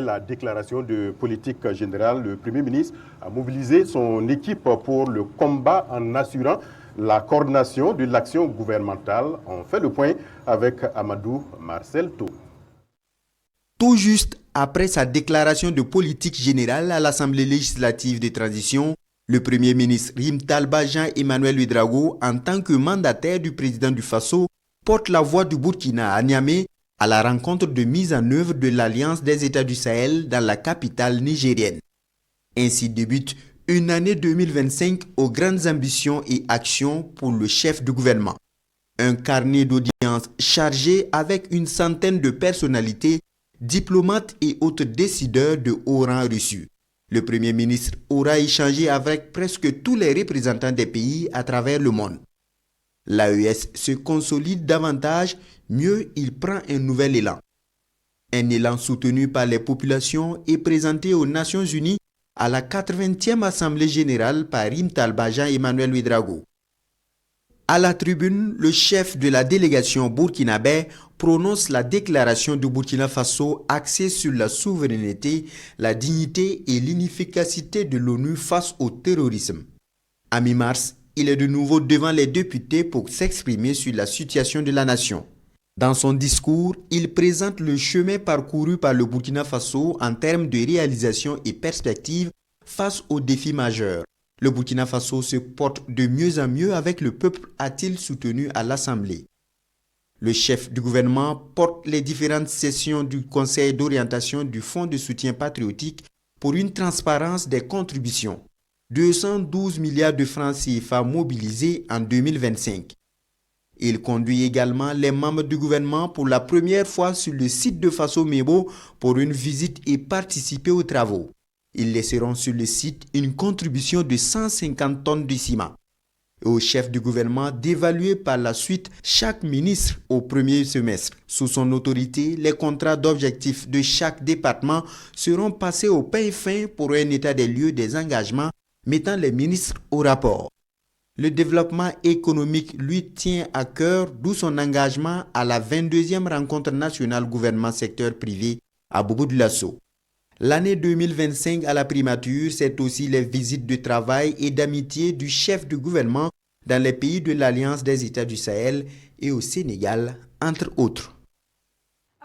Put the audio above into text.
La déclaration de politique générale, le Premier ministre a mobilisé son équipe pour le combat en assurant la coordination de l'action gouvernementale. On fait le point avec Amadou Marcel Tau. Tout juste après sa déclaration de politique générale à l'Assemblée législative de transition, le Premier ministre Rim Talba Jean-Emmanuel Ouédraogo, en tant que mandataire du président du Faso, porte la voix du Burkina à Niamey à la rencontre de mise en œuvre de l'Alliance des États du Sahel dans la capitale nigérienne. Ainsi débute une année 2025 aux grandes ambitions et actions pour le chef du gouvernement. Un carnet d'audience chargé avec une centaine de personnalités, diplomates et autres décideurs de haut rang reçus. Le Premier ministre aura échangé avec presque tous les représentants des pays à travers le monde. L'AES se consolide davantage, mieux il prend un nouvel élan. Un élan soutenu par les populations et présenté aux Nations Unies à la 80e Assemblée générale par Rim Talba Jean-Emmanuel Ouédraogo. À la tribune, le chef de la délégation burkinabé prononce la déclaration du Burkina Faso axée sur la souveraineté, la dignité et l'inefficacité de l'ONU face au terrorisme. À mi-mars, il est de nouveau devant les députés pour s'exprimer sur la situation de la nation. Dans son discours, il présente le chemin parcouru par le Burkina Faso en termes de réalisation et perspectives face aux défis majeurs. Le Burkina Faso se porte de mieux en mieux avec le peuple, a-t-il soutenu à l'Assemblée. Le chef du gouvernement porte les différentes sessions du Conseil d'orientation du Fonds de soutien patriotique pour une transparence des contributions. 212 milliards de francs CFA mobilisés en 2025. Il conduit également les membres du gouvernement pour la première fois sur le site de Faso Mebo pour une visite et participer aux travaux. Ils laisseront sur le site une contribution de 150 tonnes de ciment. Et au chef du gouvernement d'évaluer par la suite chaque ministre au premier semestre. Sous son autorité, les contrats d'objectifs de chaque département seront passés au pain fin pour un état des lieux des engagements mettant les ministres au rapport. Le développement économique lui tient à cœur, d'où son engagement à la 22e rencontre nationale gouvernement-secteur privé à Bobo-Dioulasso. L'année 2025 à la primature, c'est aussi les visites de travail et d'amitié du chef du gouvernement dans les pays de l'Alliance des États du Sahel et au Sénégal, entre autres.